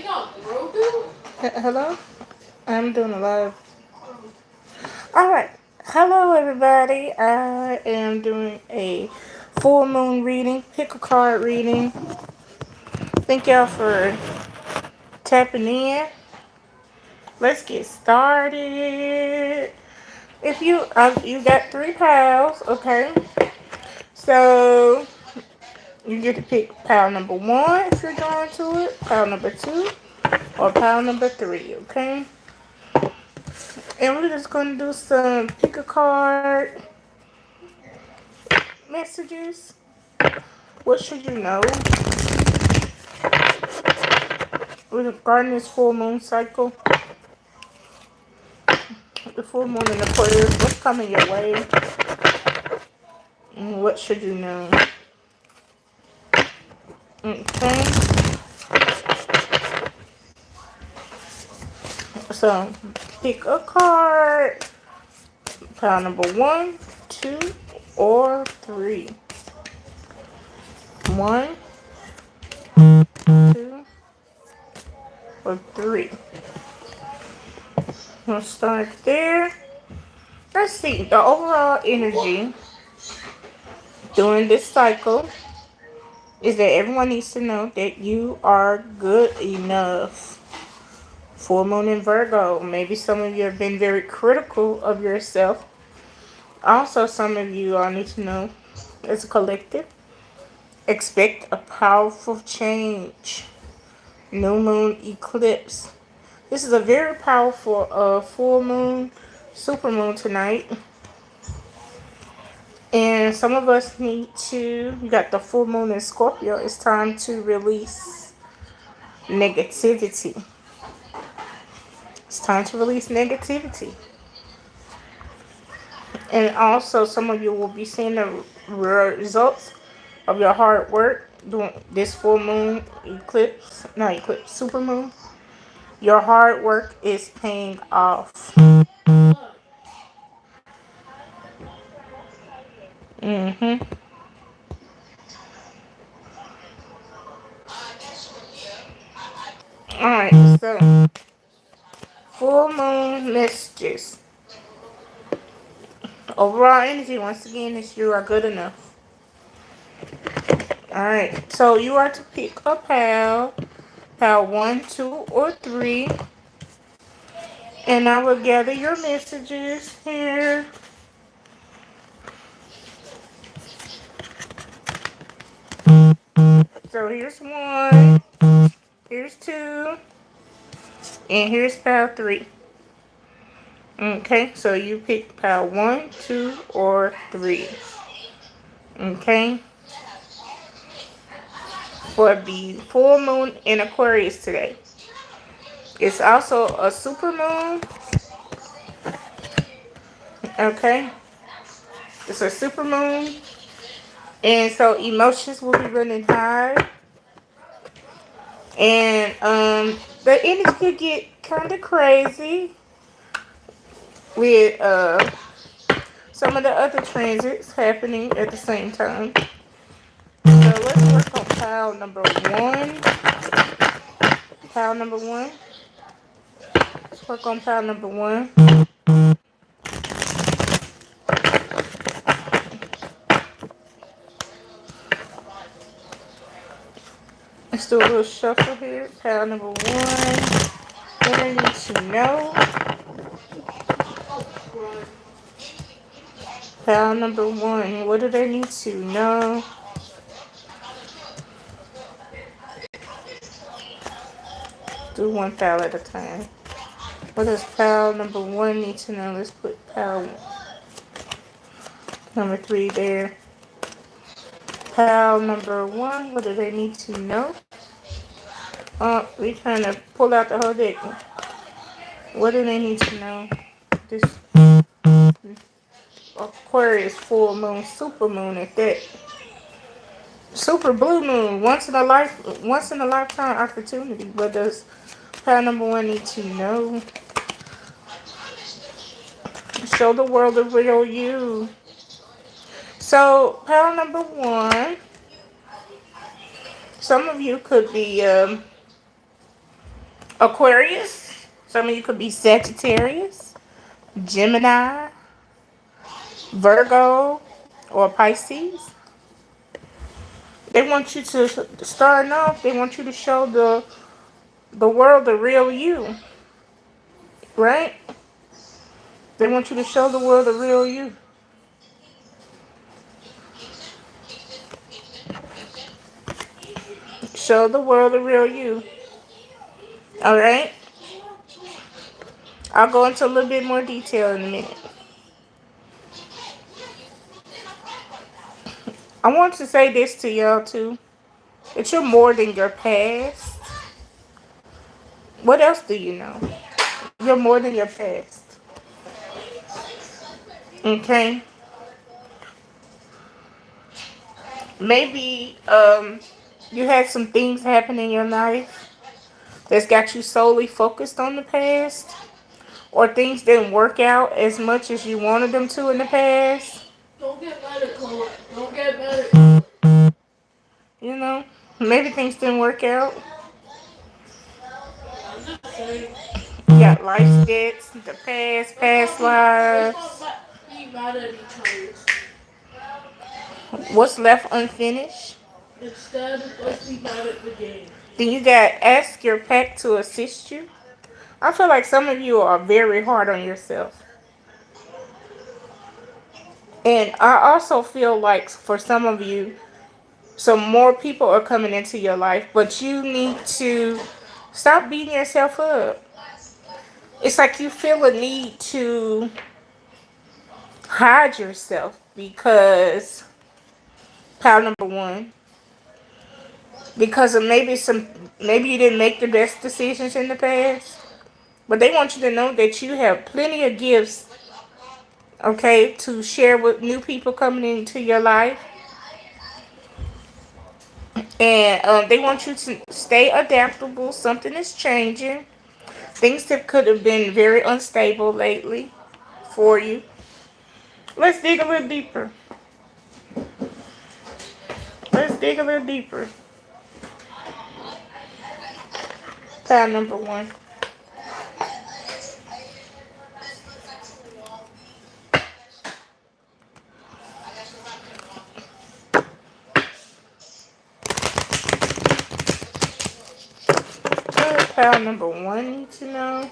Hello? I'm doing a live. Alright. Hello, everybody. I am doing a full moon reading, pick a card reading. Thank y'all for tapping in. Let's get started. If you got 3 piles, okay? So you get to pick pile number 1 if you're going to it, pile number 2, or pile number 3, okay? And we're just going to do some pick a card messages. What should you know regarding this full moon cycle? The full moon in Aquarius, what's coming your way? And what should you know? Okay. So, pick a card. Pile number 1, 2, or 3. 1, 2, or 3. We'll start there. Let's see. The overall energy during this cycle is that everyone needs to know that you are good enough. Full moon in Virgo. Maybe some of you have been very critical of yourself. Also, some of you all need to know, as a collective, expect a powerful change. New moon eclipse. This is a very powerful full moon, super moon tonight. And some of us need to, you got the full moon in Scorpio. It's time to release negativity. It's time to release negativity. And also, some of you will be seeing the results of your hard work during this full moon eclipse, not eclipse, super moon. Your hard work is paying off. Mm-hmm. Alright, so full moon messages. Overall energy, once again, is you are good enough. Alright, so you are to pick a pal. Pal 1, 2, or 3. And I will gather your messages here. So here's 1, here's 2, and here's pal 3. Okay, so you pick pal 1, 2, or 3. Okay, for the full moon in Aquarius today. It's also a super moon. Okay, it's a super moon. And so emotions will be running high. And the energy could get kind of crazy with some of the other transits happening at the same time. So let's work on pile number 1. Pile number 1. Let's work on pile number 1. Let's do a little shuffle here. Pile number 1. What I need to know. Pile number 1. What do they need to know? Do one pile at a time. What does pile number 1 need to know? Let's put pile number 3 there. Pile number 1. What do they need to know? We're trying to pull out the whole deck. What do they need to know? This Aquarius full moon, super moon at that. Super blue moon, once in a lifetime opportunity. What does pile number 1 need to know? Show the world the real you. So pile number 1. Some of you could be Aquarius. Some of you could be Sagittarius, Gemini, Virgo, or Pisces. They want you to start off. They want you to show the world the real you, right? They want you to show the world the real you. Show the world the real you. All right. I'll go into a little bit more detail in a minute. I want to say this to y'all too. That you're more than your past. What else do you know? You're more than your past. Okay? Maybe you had some things happen in your life that's got you solely focused on the past. Or things didn't work out as much as you wanted them to in the past. Don't get mad at Chloe. Don't get mad at Chloe. You know? Maybe things didn't work out. You got life debts, the past lives. What's left unfinished? Instead, let's be mad at the game. Then you got ask your pet to assist you. I feel like some of you are very hard on yourself. And I also feel like for some of you, some more people are coming into your life, but you need to stop beating yourself up. It's like you feel a need to hide yourself because pile number one, because of maybe you didn't make the best decisions in the past, but they want you to know that you have plenty of gifts, okay, to share with new people coming into your life. And they want you to stay adaptable. Something is changing. Things that could have been very unstable lately for you. Let's dig a little deeper. Let's dig a little deeper. Pile number one. What does pile number one need to know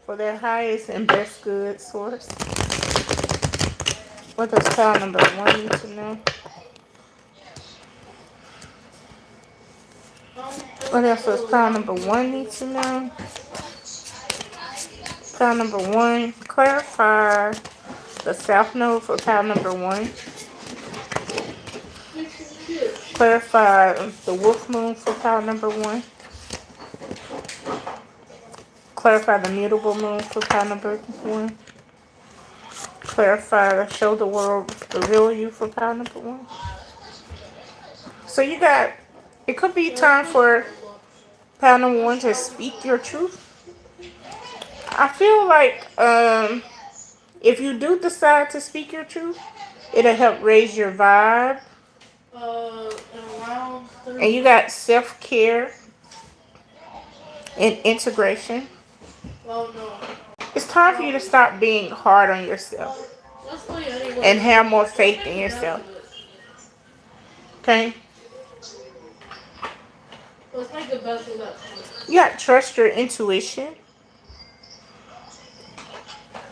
for their highest and best good source? What does pile number one need to know? What else does pile number one need to know? Pile number one, clarify the south node for pile number one. Clarify the wolf moon for pile number one. Clarify the mutable moon for pile number one. Clarify, show the world the real you for pile number one. So you got, it could be time for pile number one to speak your truth. I feel like if you do decide to speak your truth, it'll help raise your vibe. And you got self-care and integration. It's time for you to stop being hard on yourself and have more faith in yourself. Okay? You got to trust your intuition.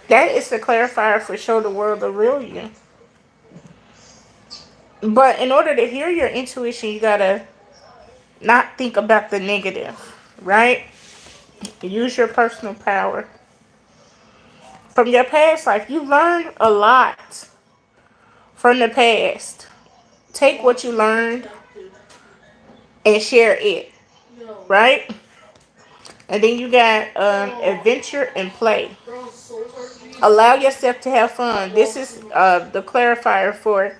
That is the clarifier for show the world the real you. But in order to hear your intuition, you got to not think about the negative, right? Use your personal power. From your past life, you learned a lot from the past. Take what you learned and share it, right? And then you got adventure and play. Allow yourself to have fun. This is the clarifier for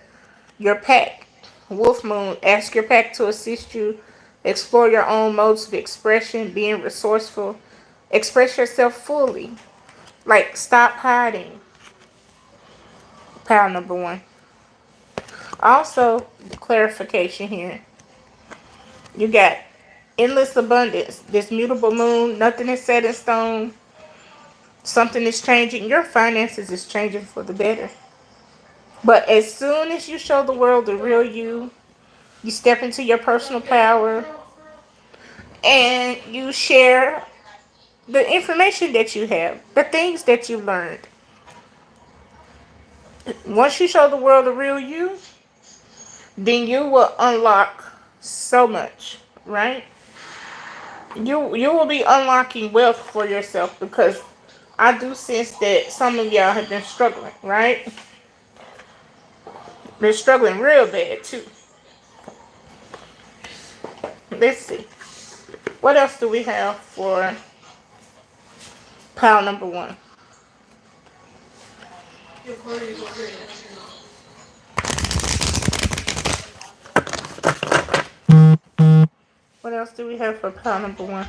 your pack. Wolf Moon, ask your pack to assist you. Explore your own modes of expression, being resourceful. Express yourself fully. Like, stop hiding. Pile number one. Also, clarification here. You got endless abundance. This mutable moon, nothing is set in stone. Something is changing. Your finances is changing for the better. But as soon as you show the world the real you, you step into your personal power and you share the information that you have, the things that you learned. Once you show the world the real you, then you will unlock so much, right? You will be unlocking wealth for yourself because I do sense that some of y'all have been struggling, right? They're struggling real bad too. Let's see. What else do we have for pile number one? What else do we have for pile number one?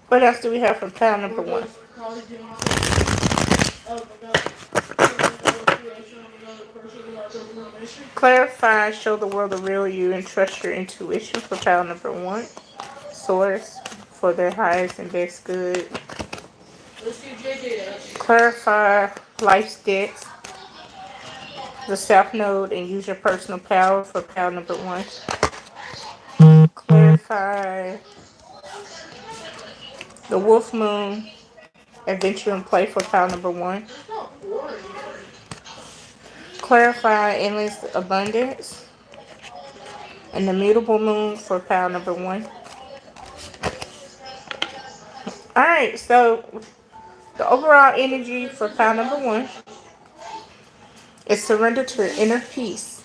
What else do we have for pile number one? Clarify, show the world the real you, and trust your intuition for pile number one. Source for their highest and best good. Clarify life's debts, the South Node, and use your personal power for pile number one. Clarify the Wolf Moon, adventure and play for pile number one. Clarify endless abundance and the mutable moon for pile number one. Alright, so the overall energy for pile number one is surrender to inner peace.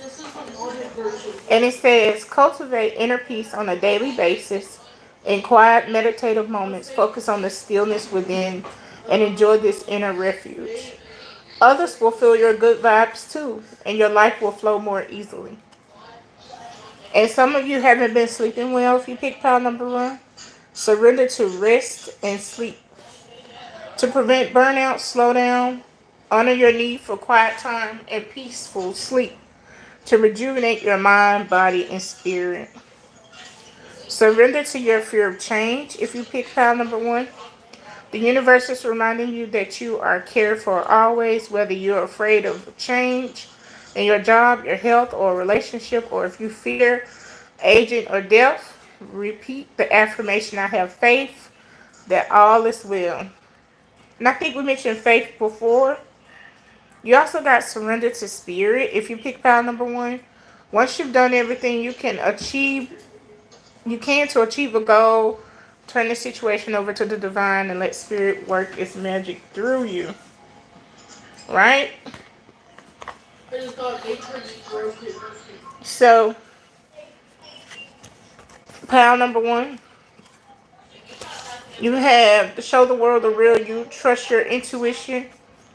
And it says cultivate inner peace on a daily basis. In quiet meditative moments, focus on the stillness within and enjoy this inner refuge. Others will feel your good vibes too, and your life will flow more easily. And some of you haven't been sleeping well if you pick pile number one. Surrender to rest and sleep. To prevent burnout, slow down. Honor your need for quiet time and peaceful sleep. To rejuvenate your mind, body, and spirit. Surrender to your fear of change if you pick pile number one. The universe is reminding you that you are cared for always, whether you're afraid of change in your job, your health, or relationship, or if you fear aging or death. Repeat the affirmation, I have faith that all is well. And I think we mentioned faith before. You also got surrender to spirit if you pick pile number one. Once you've done everything you can to achieve a goal, turn the situation over to the divine and let spirit work its magic through you. Right? So, pile number one, you have to show the world the real you, trust your intuition,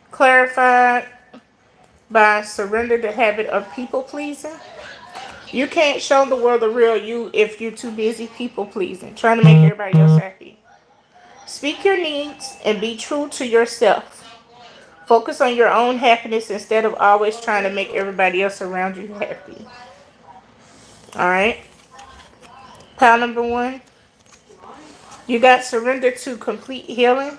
clarified by surrender the habit of people pleasing. You can't show the world the real you if you're too busy people pleasing, trying to make everybody else happy. Speak your needs and be true to yourself. Focus on your own happiness instead of always trying to make everybody else around you happy. Alright? Pile number one. You got surrender to complete healing.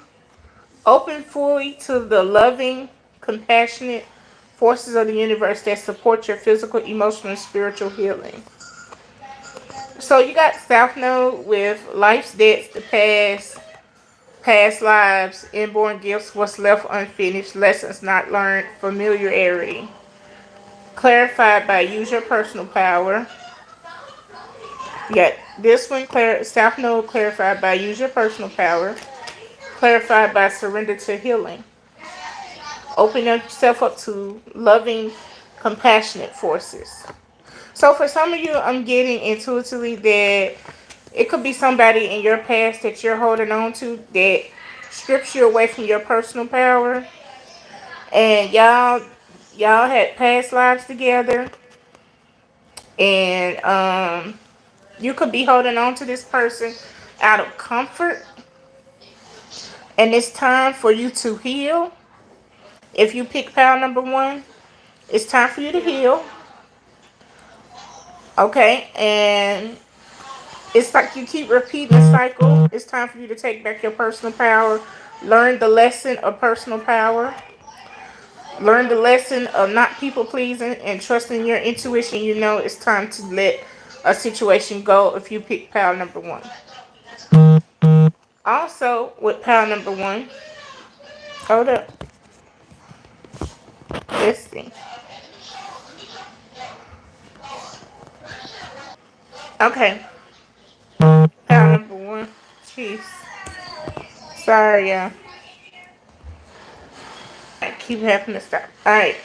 Open fully to the loving, compassionate forces of the universe that support your physical, emotional, and spiritual healing. So you got South Node with life's debts, the past lives, inborn gifts, what's left unfinished, lessons not learned, familiarity. Clarified by use your personal power. Yet this one, South Node clarified by use your personal power. Clarified by surrender to healing. Open yourself up to loving, compassionate forces. So for some of you, I'm getting intuitively that it could be somebody in your past that you're holding on to that strips you away from your personal power. And y'all had past lives together. And you could be holding on to this person out of comfort. And it's time for you to heal. If you pick pile number one, it's time for you to heal. Okay, and it's like you keep repeating the cycle. It's time for you to take back your personal power. Learn the lesson of personal power. Learn the lesson of not people pleasing and trusting your intuition. You know it's time to let a situation go if you pick pile number one. Also, with pile number one, hold up. Let's see. Okay, pile number one. Jeez. Sorry, y'all. I keep having to stop. Alright,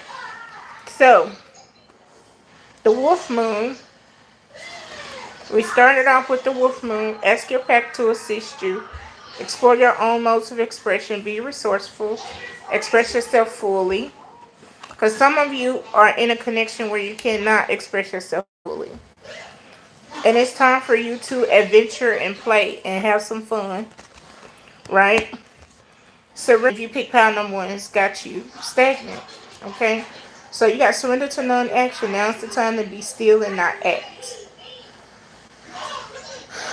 so the wolf moon. We started off with the wolf moon. Ask your pack to assist you. Explore your own modes of expression. Be resourceful. Express yourself fully. Because some of you are in a connection where you cannot express yourself fully. And it's time for you to adventure and play and have some fun. Right? Surrender. If you pick pile number one, it's got you stagnant. Okay? So you got surrender to non-action. Now's the time to be still and not act.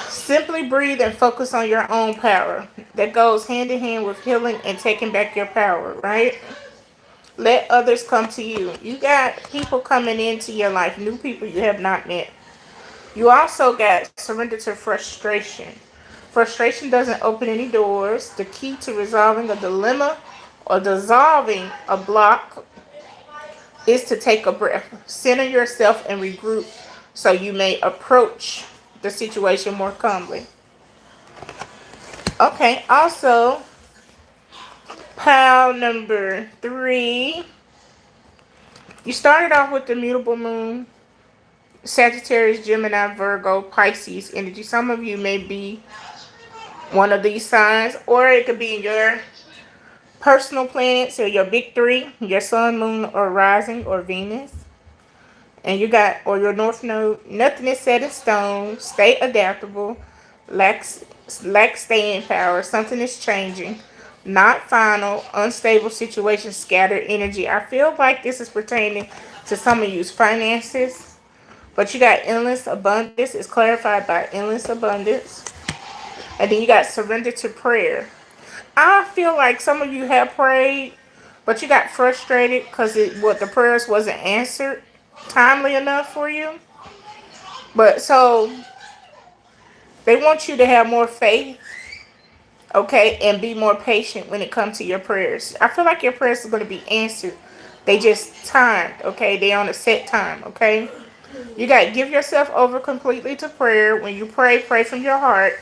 Simply breathe and focus on your own power. That goes hand in hand with healing and taking back your power, right? Let others come to you. You got people coming into your life, new people you have not met. You also got surrender to frustration. Frustration doesn't open any doors. The key to resolving a dilemma or dissolving a block is to take a breath. Center yourself and regroup so you may approach the situation more calmly. Okay, also, pile number three. You started off with the mutable moon, Sagittarius, Gemini, Virgo, Pisces energy. Some of you may be one of these signs, or it could be your personal planets or your big three, your sun, moon, or rising, or Venus. And you got, or your north node, nothing is set in stone, stay adaptable, lack staying power, something is changing, not final, unstable situation, scattered energy. I feel like this is pertaining to some of you's finances, but you got endless abundance. It's clarified by endless abundance. And then you got surrender to prayer. I feel like some of you have prayed, but you got frustrated because the prayers wasn't answered timely enough for you. But so they want you to have more faith, okay, and be more patient when it comes to your prayers. I feel like your prayers are going to be answered. They just timed, okay? They on a set time, okay? You got to give yourself over completely to prayer. When you pray, pray from your heart.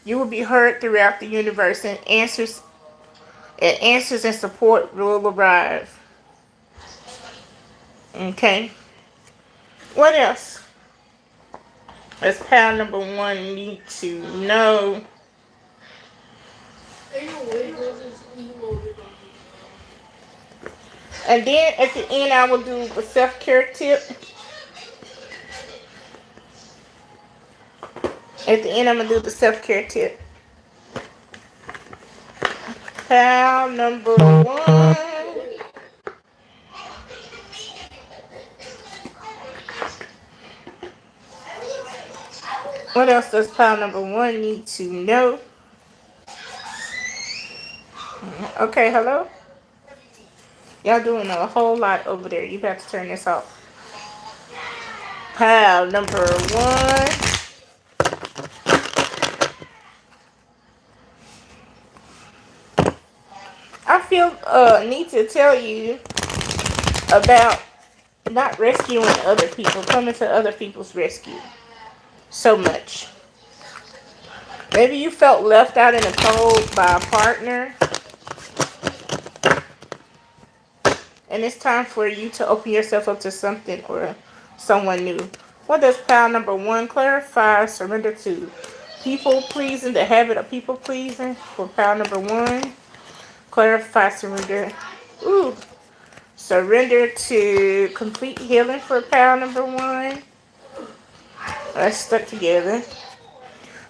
You will be heard throughout the universe, and answers and support will arrive. Okay. What else? As pal number one need to know. And then at the end, I will do a self-care tip. At the end, I'm going to do the self-care tip. Pal number one. What else does pal number one need to know? Okay, hello? Y'all doing a whole lot over there. You have to turn this off. Pal number one. I feel need to tell you about not rescuing other people, coming to other people's rescue so much. Maybe you felt left out in the cold by a partner, and it's time for you to open yourself up to something or someone new. What does pile number one clarify? Surrender to people pleasing, the habit of people pleasing for pile number one. Clarify, surrender. Ooh. Surrender to complete healing for pile number one. That's stuck together.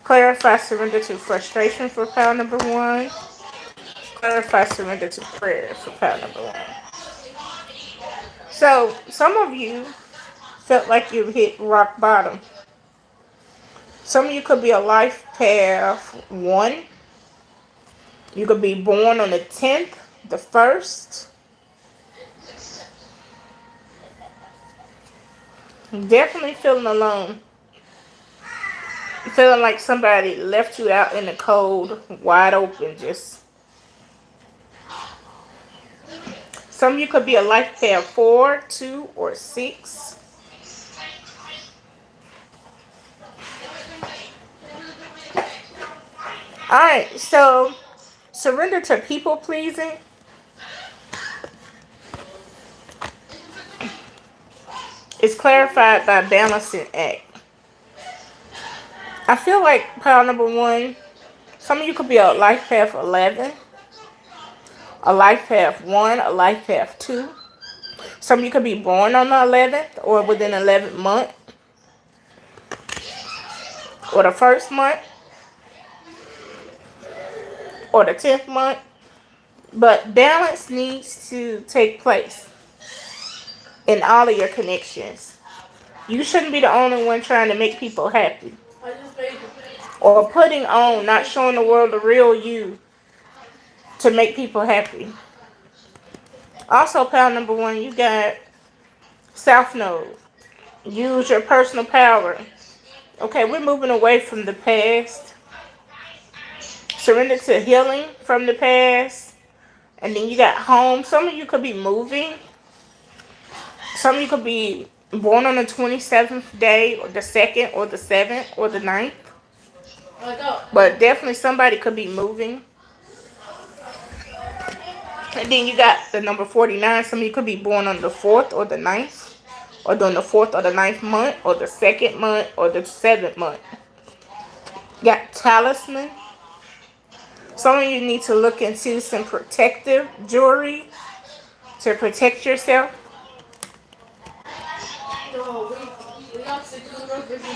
Clarify, surrender to frustration for pile number one. Clarify, surrender to prayer for pile number one. So, some of you felt like you hit rock bottom. Some of you could be a life path 1. You could be born on the 10th, the 1st. Definitely feeling alone. Feeling like somebody left you out in the cold, wide open, just. Some of you could be a life path 4, 2, or 6. Alright, so surrender to people pleasing. It's clarified by balancing act. I feel like pile number 1, some of you could be a life path 11, a life path 1, a life path 2. Some of you could be born on the 11th or within the 11th month or the 1st month or the 10th month. But balance needs to take place in all of your connections. You shouldn't be the only one trying to make people happy. Or putting on, not showing the world the real you to make people happy. Also, pile number 1, you got South Node. Use your personal power. Okay, we're moving away from the past. Surrender to healing from the past. And then you got home. Some of you could be moving. Some of you could be born on the 27th day, or the 2nd, or the 7th, or the 9th. But definitely somebody could be moving. And then you got the number 49. Some of you could be born on the 4th or the 9th. Or during the 4th or the 9th month. Or the 2nd month or the 7th month. You got talisman. Some of you need to look into some protective jewelry to protect yourself.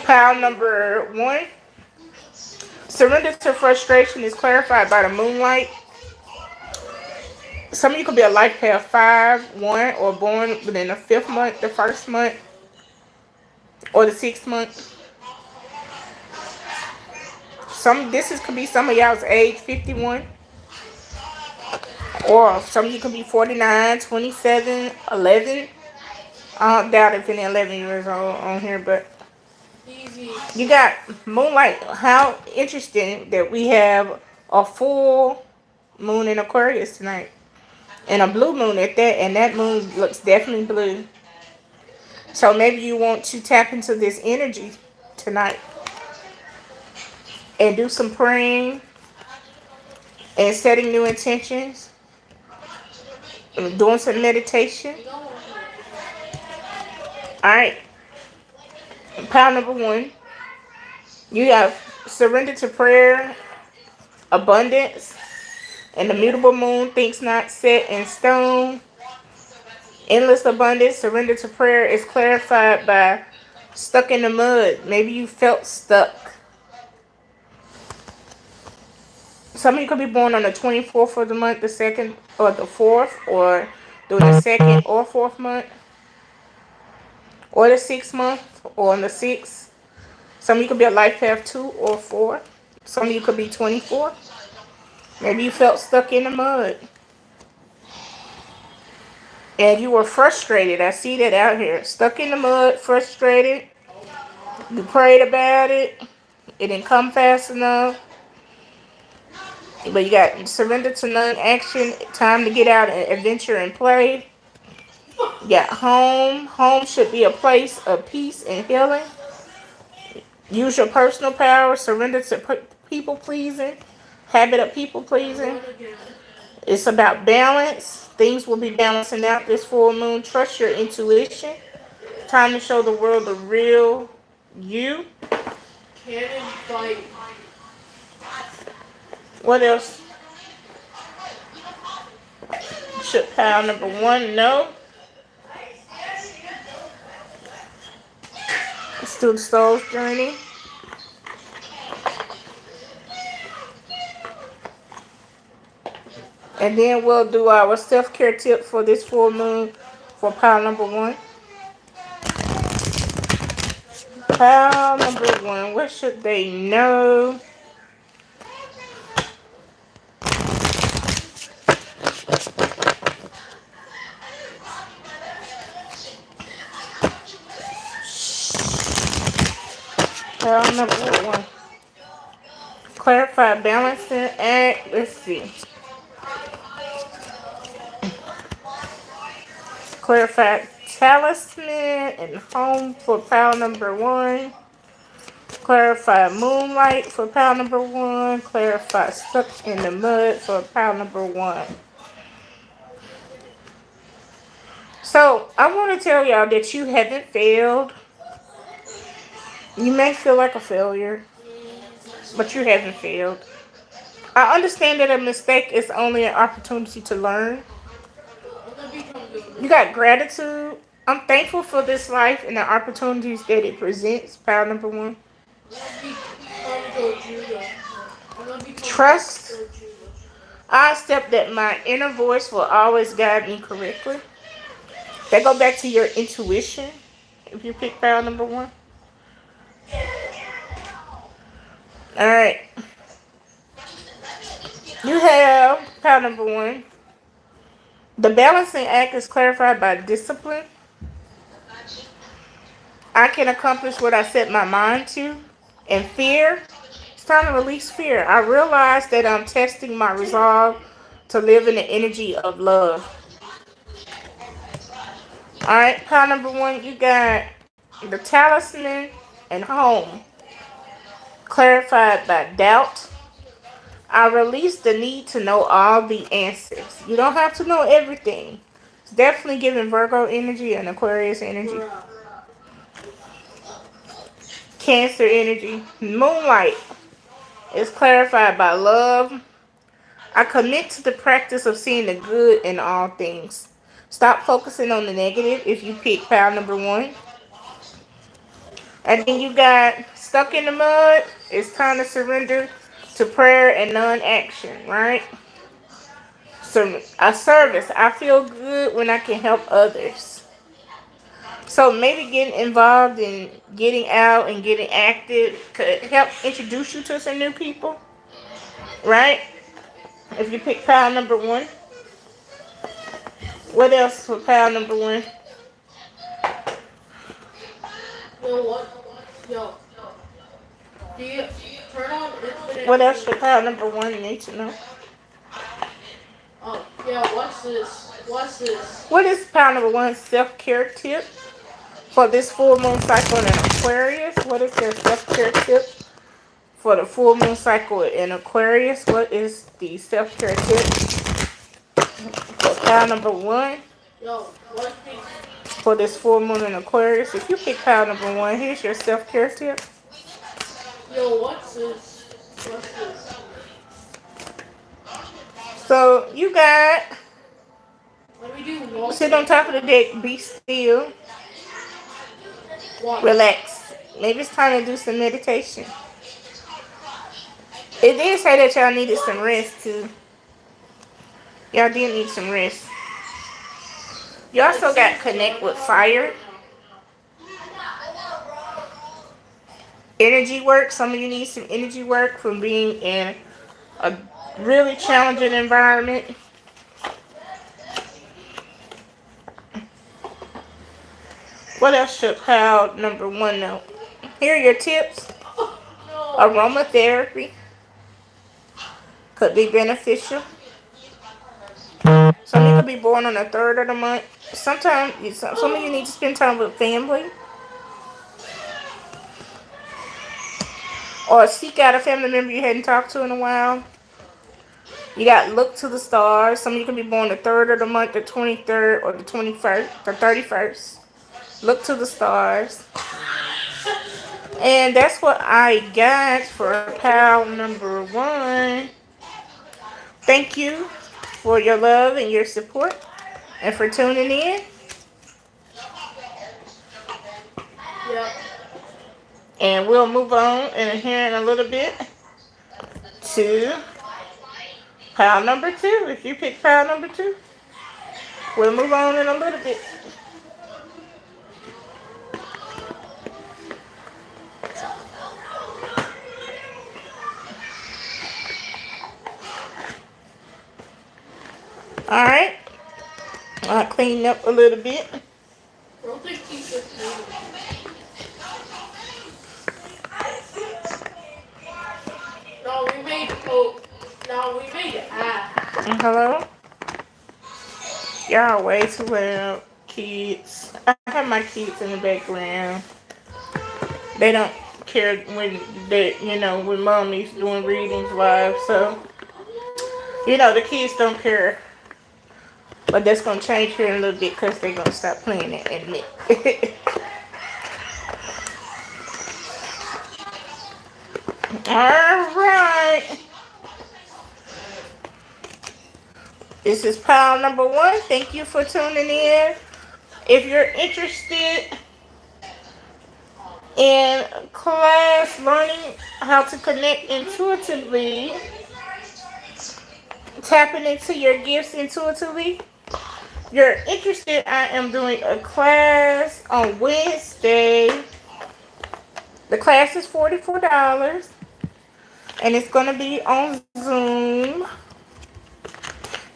Pile number 1. Surrender to frustration is clarified by the moonlight. Some of you could be a life path 5, 1, or born within the 5th month, the 1st month, or the 6th month. Could be some of y'all's age 51. Or some of you could be 49, 27, 11. I don't doubt if any 11 years old on here, but you got moonlight. How interesting that we have a full moon in Aquarius tonight. And a blue moon at that, and that moon looks definitely blue. So maybe you want to tap into this energy tonight and do some praying and setting new intentions and doing some meditation. Alright. Pile number 1. You have surrendered to prayer, abundance, and the mutable moon, things not set in stone. Endless abundance, surrender to prayer is clarified by stuck in the mud. Maybe you felt stuck. Some of you could be born on the 24th of the month, the 2nd, or the 4th, or during the 2nd or 4th month, or the 6th month, or on the 6th. Some of you could be a life path 2 or 4. Some of you could be 24. Maybe you felt stuck in the mud. And you were frustrated. I see that out here. Stuck in the mud, frustrated. You prayed about it. It didn't come fast enough. But you got surrender to non-action. Time to get out and adventure and play. You got home. Home should be a place of peace and healing. Use your personal power. Surrender to people pleasing. Habit of people pleasing. It's about balance. Things will be balancing out this full moon. Trust your intuition. Time to show the world the real you. What else? Should pile number 1 no. Let's do the soul's journey. And then we'll do our self-care tip for this full moon for pile number 1. Pile number 1. What should they know? Pile number 1. Clarify, balancing act. Let's see. Clarify talisman and home for pile number 1. Clarify moonlight for pile number 1. Clarify stuck in the mud for pile number 1. So I want to tell y'all that you haven't failed. You may feel like a failure, but you haven't failed. I understand that a mistake is only an opportunity to learn. You got gratitude. I'm thankful for this life and the opportunities that it presents. Pile number 1. Trust. I accept that my inner voice will always guide me correctly. That go back to your intuition. If you pick pile number 1. Alright. You have pile number 1. The balancing act is clarified by discipline. I can accomplish what I set my mind to. And fear. It's time to release fear. I realize that I'm testing my resolve to live in the energy of love. Alright, pile number 1, you got the talisman and home. Clarified by doubt. I release the need to know all the answers. You don't have to know everything. It's definitely giving Virgo energy and Aquarius energy. Cancer energy. Moonlight is clarified by love. I commit to the practice of seeing the good in all things. Stop focusing on the negative if you pick pile number 1. And then you got stuck in the mud. It's time to surrender to prayer and non-action, right? So a service. I feel good when I can help others. So maybe getting involved in getting out and getting active could help introduce you to some new people, right? If you pick pile number 1. What else for pile number 1? Yo, what? Yo. Do you turn on infinite? What else for pile number 1 you need to know? Oh, yeah, what's this? What's this? What is pile number 1 self-care tip for this full moon cycle in Aquarius? What is their self-care tip for the full moon cycle in Aquarius? What is the self-care tip for pile number 1? Yo, what's this? For this full moon in Aquarius? If you pick pile number 1, here's your self-care tip. Yo, what's this? What's this? So you got Let me do sit on top of the deck, be still, what? relax. Maybe it's time to do some meditation. It did say that y'all needed some rest too. Y'all did need some rest. You also got connect with fire. Energy work. Some of you need some energy work from being in a really challenging environment. What else should pile number 1 know? Here are your tips. Aromatherapy could be beneficial. Some of you could be born on the 3rd of the month. Sometimes some of you need to spend time with family. Or seek out a family member you hadn't talked to in a while. You got look to the stars. Some of you can be born the 3rd of the month, the 23rd, or the 21st, the 31st. Look to the stars. And that's what I got for pile number 1. Thank you for your love and your support and for tuning in. Yeah. And we'll move on here in a little bit to pile number 2. If you pick pile number 2, we'll move on in a little bit. Alright. I'll clean up a little bit. Don't think keep this moving. No, we made oh no, we made ass. Hello? Y'all way too loud. Kids. I have my kids in the background. They don't care when when mommy's doing readings live, so the kids don't care. But that's gonna change here in a little bit because they're gonna stop playing it in a minute. Alright. This is pile number 1. Thank you for tuning in. If you're interested in class learning how to connect intuitively, tapping into your gifts intuitively, you're interested, I am doing a class on Wednesday. The class is $44 and it's going to be on Zoom.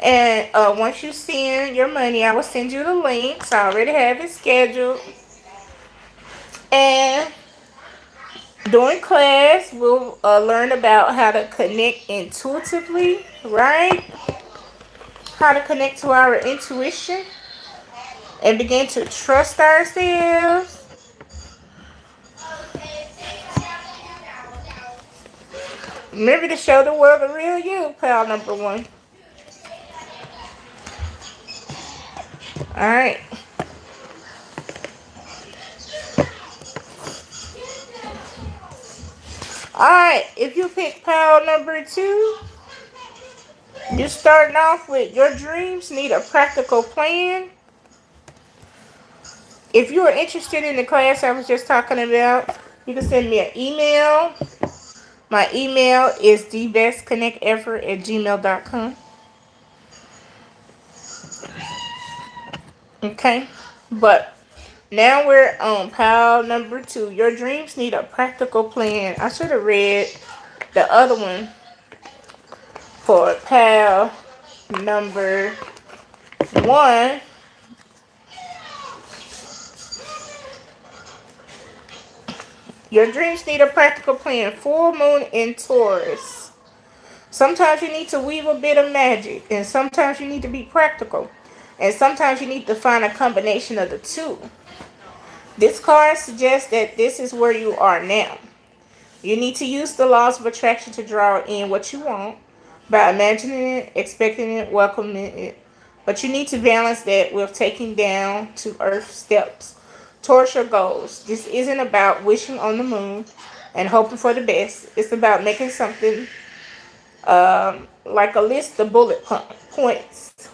And once you send your money, I will send you the links. I already have it scheduled. And during class, we'll learn about how to connect intuitively, right? How to connect to our intuition and begin to trust ourselves. Remember to show the world the real you, pal number 1. Alright. Alright, if you pick pile number 2, you're starting off with your dreams need a practical plan. If you are interested in the class I was just talking about, you can send me an email. My email is thebestconnectever@gmail.com. Okay, but now we're on pile number 2. Your dreams need a practical plan. I should have read the other one for pile number 1. Your dreams need a practical plan. Full moon in Taurus. Sometimes you need to weave a bit of magic, and sometimes you need to be practical, and sometimes you need to find a combination of the two. This card suggests that this is where you are now. You need to use the laws of attraction to draw in what you want by imagining it, expecting it, welcoming it. But you need to balance that with taking down to earth steps towards your goals. This isn't about wishing on the moon and hoping for the best. It's about making something like a list of bullet points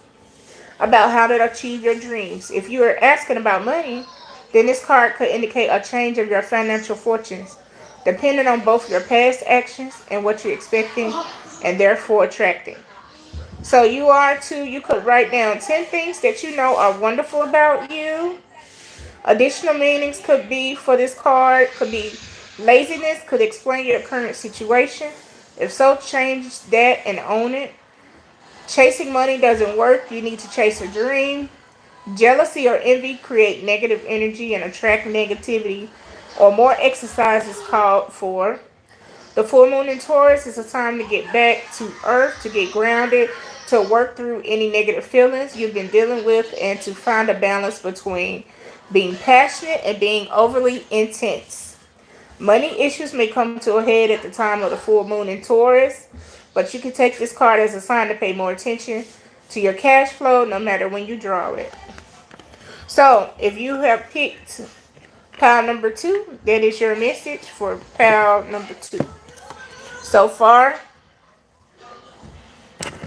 about how to achieve your dreams. If you are asking about money, then this card could indicate a change of your financial fortunes, depending on both your past actions and what you're expecting and therefore attracting. So you could write down 10 things that you know are wonderful about you. Additional meanings could be for this card, could be laziness, could explain your current situation. If so, change that and own it. Chasing money doesn't work. You need to chase a dream. Jealousy or envy create negative energy and attract negativity, or more exercise is called for. The full moon in Taurus is a time to get back to earth, to get grounded, to work through any negative feelings you've been dealing with, and to find a balance between being passionate and being overly intense. Money issues may come to a head at the time of the full moon in Taurus, but you can take this card as a sign to pay more attention to your cash flow no matter when you draw it. So, if you have picked pile number 2, that is your message for pile number 2. So far,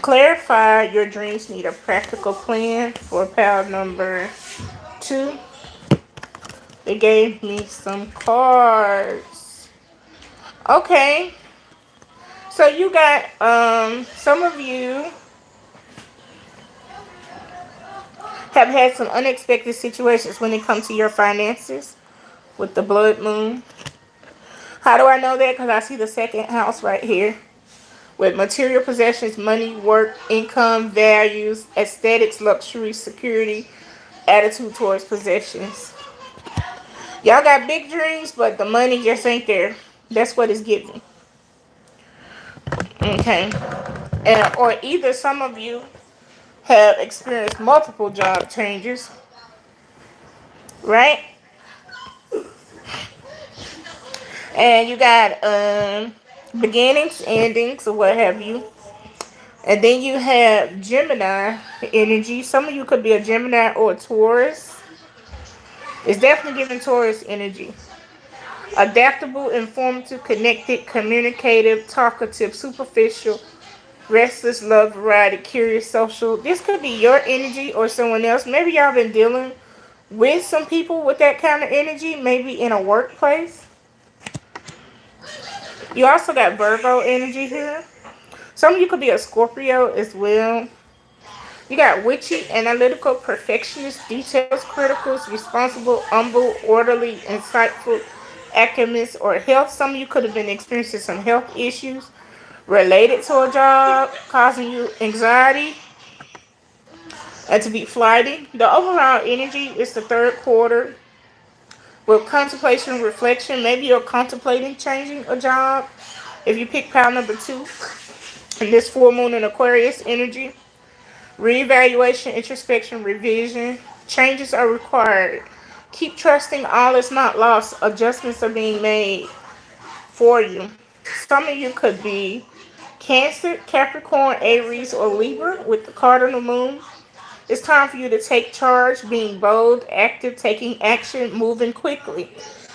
clarify your dreams need a practical plan for pile number 2. They gave me some cards. Okay. So you got some of you have had some unexpected situations when it comes to your finances with the blood moon. How do I know that? Because I see the second house right here with material possessions, money, work, income, values, aesthetics, luxury, security, attitude towards possessions. Y'all got big dreams, but the money just ain't there. That's what it's giving. Okay. Or either some of you have experienced multiple job changes, right? And you got beginnings, endings, or what have you. And then you have Gemini energy. Some of you could be a Gemini or a Taurus. It's definitely giving Taurus energy. Adaptable, informative, connected, communicative, talkative, superficial, restless, love, variety, curious, social. This could be your energy or someone else. Maybe y'all been dealing with some people with that kind of energy, maybe in a workplace. You also got Virgo energy here. Some of you could be a Scorpio as well. You got witchy, analytical, perfectionist, details, critical, responsible, humble, orderly, insightful, alchemist, or health. Some of you could have been experiencing some health issues related to a job, causing you anxiety and to be flighty. The overall energy is the third quarter with contemplation, reflection. Maybe you're contemplating changing a job. If you pick pile number 2 in this full moon in Aquarius energy, reevaluation, introspection, revision. Changes are required. Keep trusting all is not lost. Adjustments are being made for you. Some of you could be Cancer, Capricorn, Aries, or Libra with the cardinal moon. It's time for you to take charge, being bold, active, taking action, moving quickly.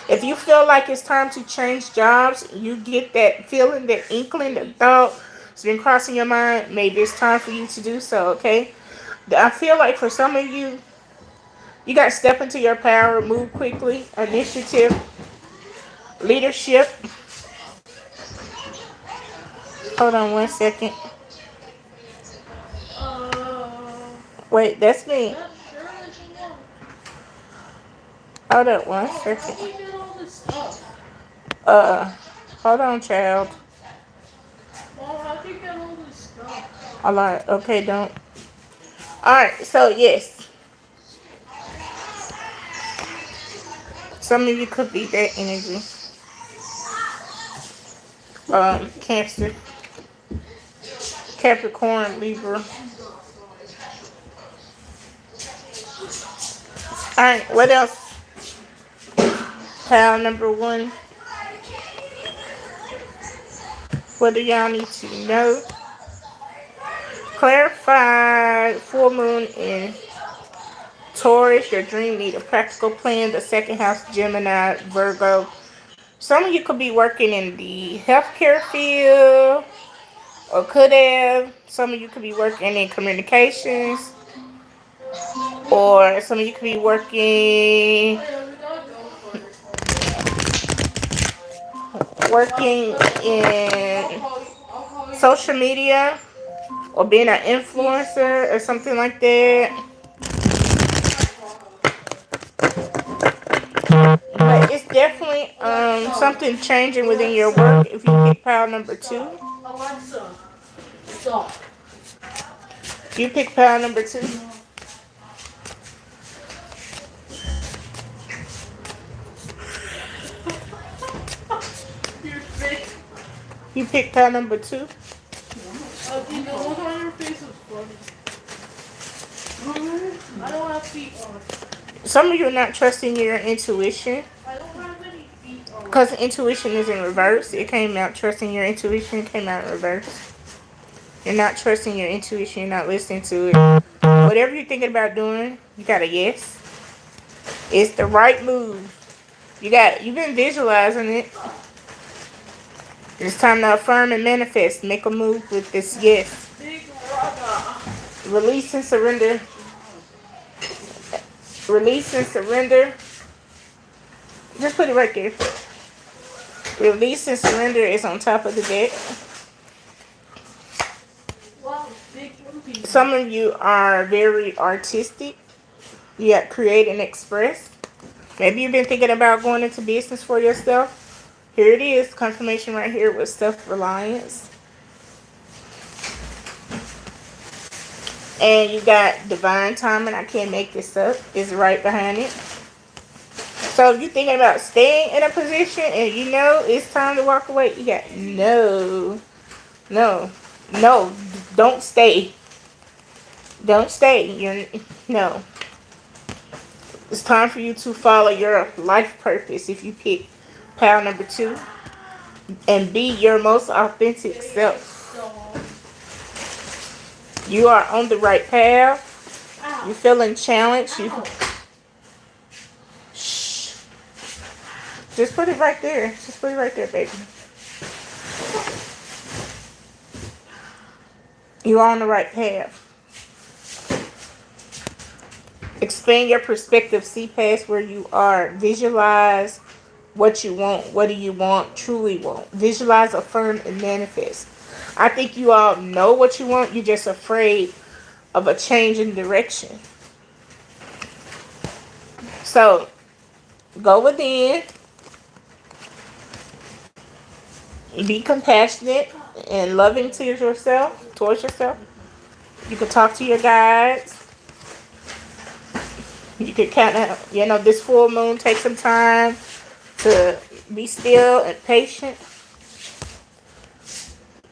If you feel like it's time to change jobs, you get that feeling, that inkling, that thought it's been crossing your mind, maybe it's time for you to do so, okay? I feel like for some of you, you got to step into your power, move quickly, initiative, leadership. Hold on one second. Wait, that's me. Hold on one second. Uh, Hold on, child. Alright, okay, don't. Alright, so yes. Some of you could be that energy. Cancer, Capricorn, Libra. Alright, what else? Pile number 1. What do y'all need to know? Clarify full moon in Taurus. Your dream need a practical plan. The second house, Gemini, Virgo. Some of you could be working in the healthcare field or could have. Some of you could be working in communications. Or some of you could be working in social media or being an influencer or something like that. But it's definitely something changing within your work if you pick pile number 2. Alexa, stop. You pick pile number 2. You pick pile number 2. The one on your face is funny. I don't have feet on. Some of you are not trusting your intuition. I don't have any feet on. Because intuition is in reverse. It came out trusting your intuition, came out in reverse. You're not trusting your intuition, you're not listening to it. Whatever you're thinking about doing, you got a yes. It's the right move. You've been visualizing it. It's time to affirm and manifest. Make a move with this yes. Big brother. Release and surrender. Release and surrender. Just put it right there. Release and surrender is on top of the deck. Wow, big movie. Some of you are very artistic. You got create and express. Maybe you've been thinking about going into business for yourself. Here it is, confirmation right here with self-reliance. And you got divine timing. I can't make this up. Is right behind it. So if you're thinking about staying in a position and you know it's time to walk away, you got no, no, no. Don't stay. Don't stay. No. It's time for you to follow your life purpose. If you pick pile number 2, and be your most authentic self. You are on the right path. You're feeling challenged. Shh. Just put it right there. Just put it right there, baby. You're on the right path. Expand your perspective. See past where you are. Visualize what you want. What do you want? Truly want. Visualize, affirm, and manifest. I think you all know what you want. You're just afraid of a change in direction. So, go within. Be compassionate and loving to yourself, towards yourself. You can talk to your guides. You could kind of, this full moon, take some time to be still and patient.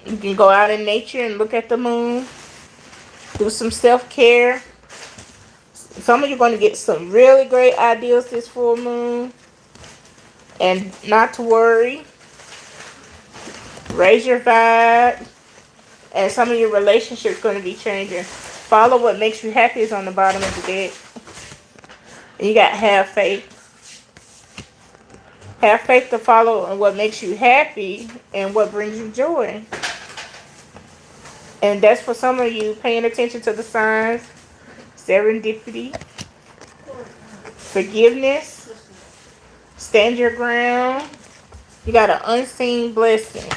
You can go out in nature and look at the moon. Do some self-care. Some of you are going to get some really great ideas this full moon. And not to worry. Raise your vibe. And some of your relationships going to be changing. Follow what makes you happy is on the bottom of the deck. And you got have faith. Have faith to follow on what makes you happy and what brings you joy. And that's for some of you paying attention to the signs. Serendipity. Forgiveness. Stand your ground. You got an unseen blessing.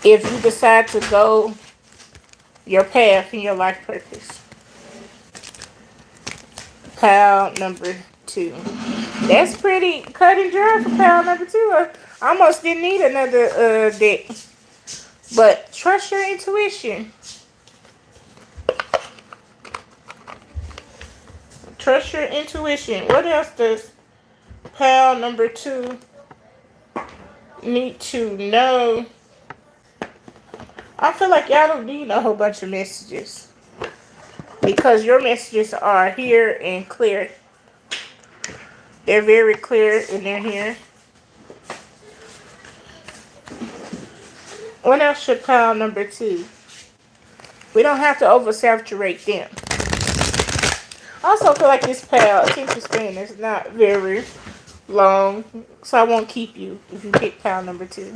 If you decide to go your path and your life purpose. Pile number 2. That's pretty cut and dry for pile number 2. I almost didn't need another deck. But trust your intuition. Trust your intuition. What else does pile number 2 need to know? I feel like y'all don't need a whole bunch of messages. Because your messages are here and clear. They're very clear and they're here. What else should pile number 2? We don't have to oversaturate them. I also feel like this pile, attention span, is not very long. So I won't keep you if you pick pile number 2.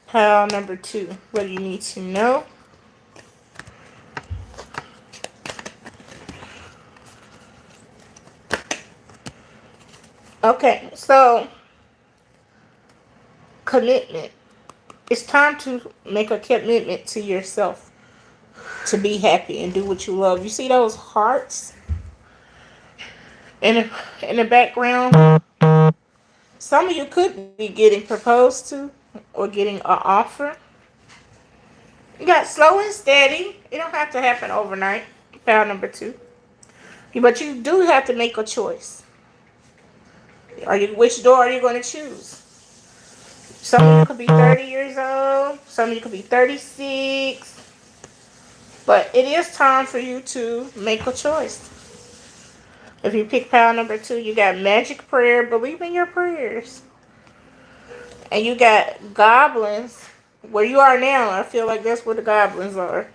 Pile number 2. What do you need to know? Okay, so commitment. It's time to make a commitment to yourself to be happy and do what you love. You see those hearts in the background? Some of you could be getting proposed to or getting an offer. You got slow and steady. It don't have to happen overnight. Pile number 2. But you do have to make a choice. Which door are you going to choose? Some of you could be 30 years old. Some of you could be 36. But it is time for you to make a choice. If you pick pile number 2, you got magic prayer. Believe in your prayers. And you got goblins. Where you are now, I feel like that's where the goblins are.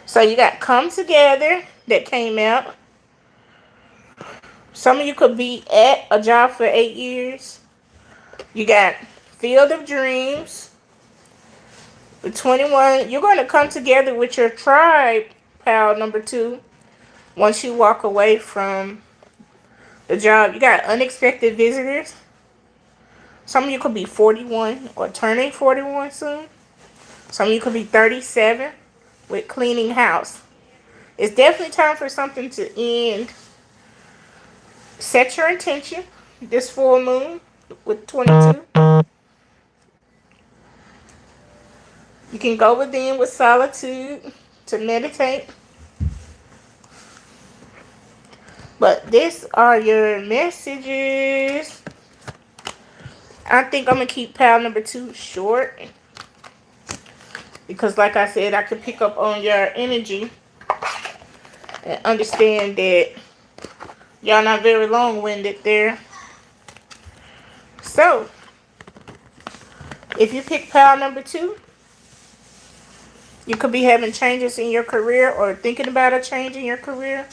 So you got come together that came out. Some of you could be at a job for 8 years. You got field of dreams. The 21. You're going to come together with your tribe, pile number 2. Once you walk away from the job, you got unexpected visitors. Some of you could be 41 or turning 41 soon. Some of you could be 37 with cleaning house. It's definitely time for something to end. Set your intention this full moon with 22. You can go within with solitude to meditate. But these are your messages. I think I'm going to keep pile number 2 short. Because like I said, I can pick up on your energy. And understand that y'all not very long-winded there. So, if you pick pile number 2, you could be having changes in your career or thinking about a change in your career.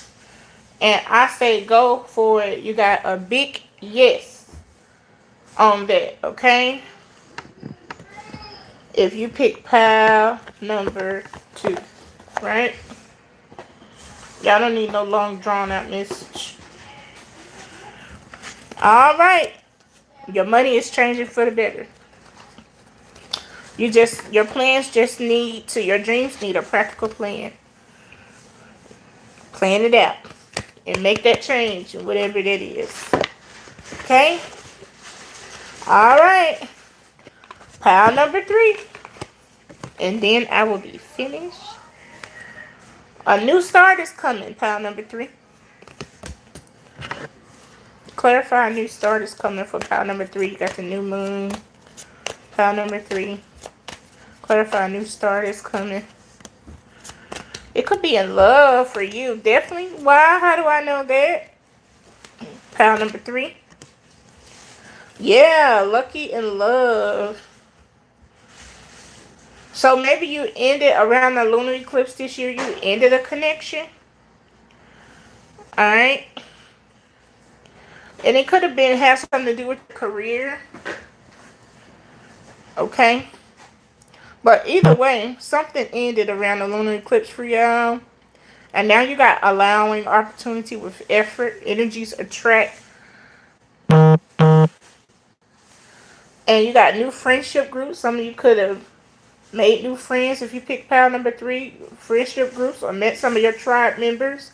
And I say go for it. You got a big yes on that, okay? If you pick pile number 2, right? Y'all don't need no long drawn out message. All right. Your money is changing for the better. Your plans just your dreams need a practical plan. Plan it out and make that change, whatever that is. Okay? All right. Pile number 3. And then I will be finished. A new start is coming, pile number 3. Clarify, a new start is coming for pile number 3. You got the new moon. Pile number 3. Clarify, a new start is coming. It could be in love for you. Definitely. Why? How do I know that? Pile number 3. Yeah, lucky in love. So maybe you ended around the lunar eclipse this year. You ended a connection. Alright. And it could have something to do with your career. Okay. But either way, something ended around the lunar eclipse for y'all. And now you got allowing opportunity with effort. Energies attract. And you got new friendship groups. Some of you could have made new friends if you pick pile number 3. Friendship groups, or met some of your tribe members.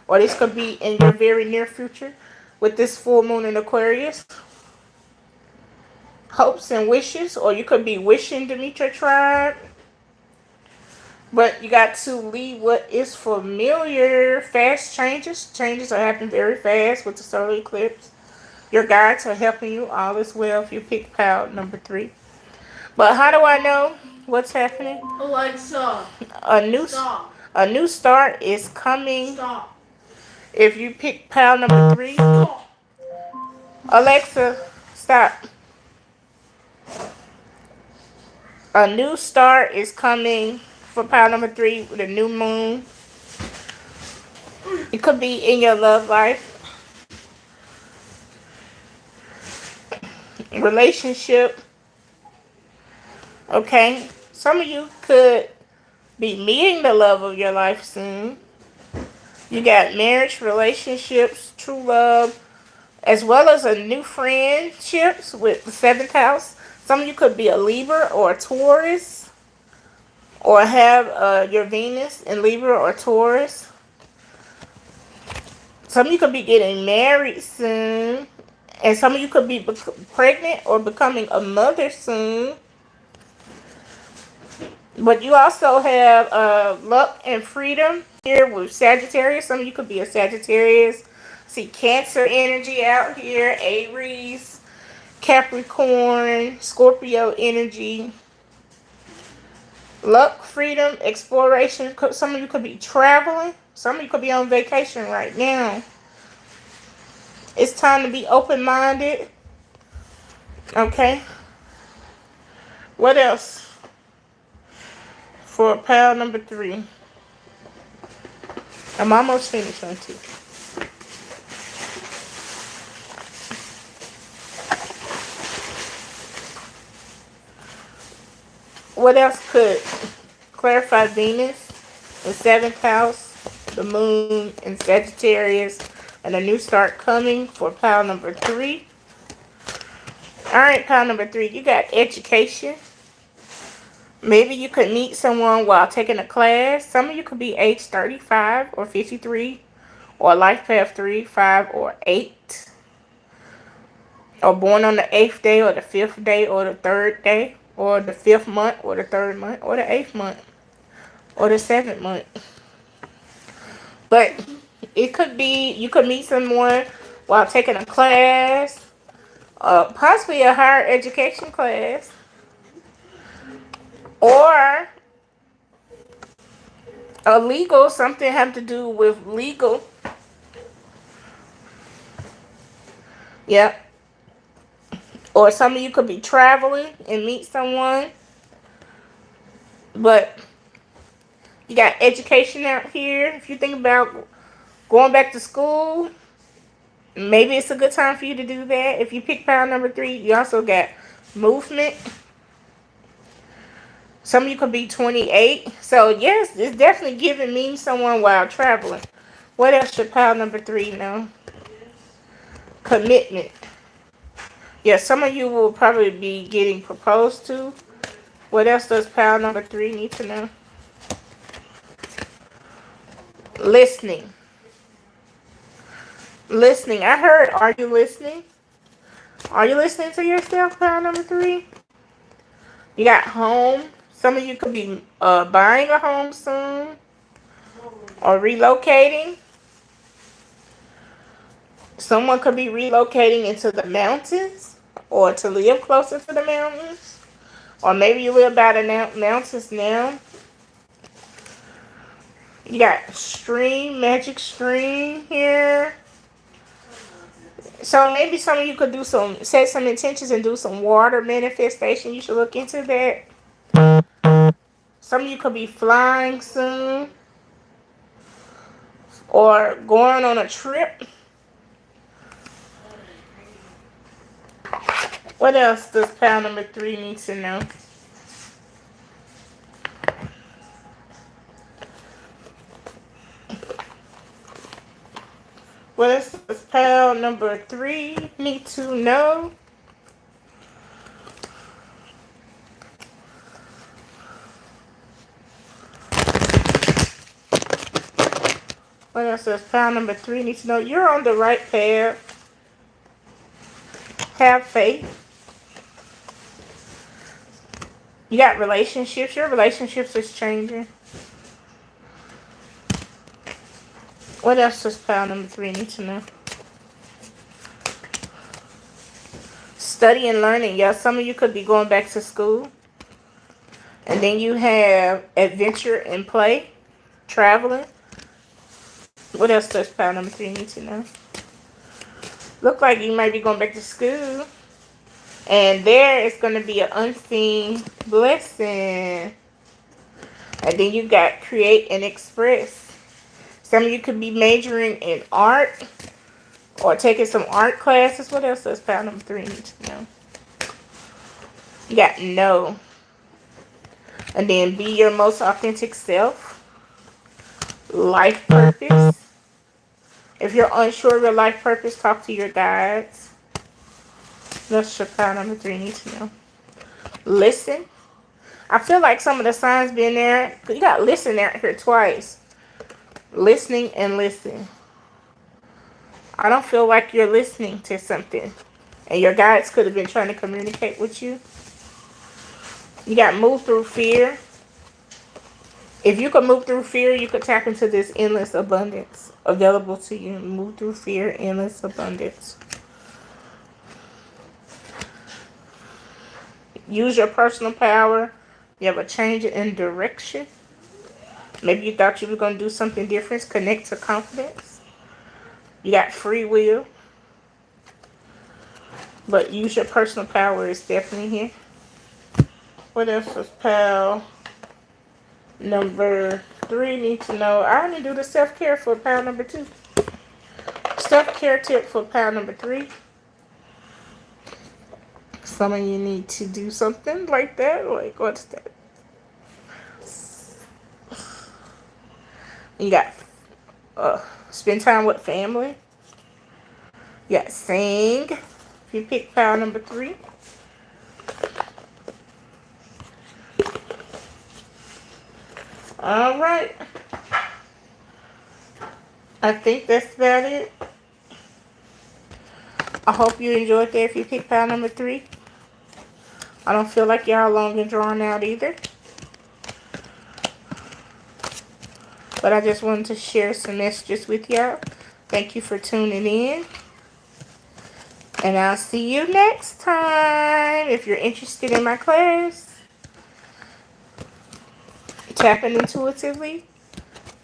Or this could be in your very near future with this full moon in Aquarius. Hopes and wishes. Or you could be wishing to meet your tribe. But you got to leave what is familiar. Fast changes. Changes are happening very fast with the solar eclipse. Your guides are helping you. All is well if you pick pile number 3. But how do I know what's happening? Alexa, A new stop. A new start is coming. Stop. If you pick pile number 3. Stop. Alexa, stop. A new start is coming for pile number 3 with a new moon. It could be in your love life. Relationship. Okay. Some of you could be meeting the love of your life soon. You got marriage, relationships, true love, as well as a new friendships with the 7th house. Some of you could be a Libra or a Taurus. Or have your Venus in Libra or Taurus. Some of you could be getting married soon. And some of you could be pregnant or becoming a mother soon. But you also have luck and freedom here with Sagittarius. Some of you could be a Sagittarius. See Cancer energy out here. Aries, Capricorn, Scorpio energy. Luck, freedom, exploration. Some of you could be traveling. Some of you could be on vacation right now. It's time to be open-minded. Okay. What else? For pile number 3. I'm almost finished on 2. What else could clarify? Venus in 7th house, the moon in Sagittarius, and a new start coming for pile number 3. Alright, pile number 3. You got education. Maybe you could meet someone while taking a class. Some of you could be age 35 or 53. Or life path 3, 5, or 8. Or born on the 8th day or the 5th day or the 3rd day. or the 5th month, or the 3rd month, or the 8th month, or the 7th month. But it could be you could meet someone while taking a class, possibly a higher education class, or a legal, something have to do with legal. Yep. Or some of you could be traveling and meet someone. But you got education out here. If you think about going back to school, maybe it's a good time for you to do that. If you pick pile number 3, you also got movement. Some of you could be 28. So, yes, it's definitely giving me someone while traveling. What else should pile number 3 know? Commitment. Yeah, some of you will probably be getting proposed to. What else does pile number 3 need to know? Listening. Listening. I heard, are you listening? Are you listening to yourself, pile number 3? You got home. Some of you could be buying a home soon. Or relocating. Someone could be relocating into the mountains. Or to live closer to the mountains. Or maybe you live by the mountains now. You got stream, magic stream here. So maybe some of you could set some intentions and do some water manifestation. You should look into that. Some of you could be flying soon. Or going on a trip. What else does pile number 3 need to know? What else does pile number 3 need to know? What else does pile number 3 need to know? You're on the right path. Have faith. You got relationships. Your relationships is changing. What else does pile number 3 need to know? Study and learning. Yeah, some of you could be going back to school. And then you have adventure and play. Traveling. What else does pile number 3 need to know? Look like you might be going back to school. And there is going to be an unseen blessing. And then you got create and express. Some of you could be majoring in art. Or taking some art classes. What else does pile number 3 need to know? You got no. And then be your most authentic self. Life purpose. If you're unsure of your life purpose, talk to your guides. That's your pile number 3 need to know. Listen. I feel like some of the signs being there. You got listen out here twice. Listening and listen. I don't feel like you're listening to something. And your guides could have been trying to communicate with you. You got move through fear. If you could move through fear, you could tap into this endless abundance available to you. Move through fear, endless abundance. Use your personal power. You have a change in direction. Maybe you thought you were going to do something different. Connect to confidence. You got free will. But use your personal power is definitely here. What else was pal number 3 need to know? I didn't do the self-care for pal number 2. Self-care tip for pal number 3. Some of you need to do something like that. Like, what's that? You got spend time with family. You got sing. If you pick pile number 3. All right. I think that's about it. I hope you enjoyed that if you picked pile number 3. I don't feel like y'all long and drawn out either. But I just wanted to share some messages with y'all. Thank you for tuning in. And I'll see you next time. If you're interested in my class, tapping intuitively, you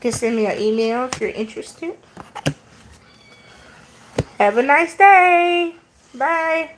can send me an email if you're interested. Have a nice day. Bye.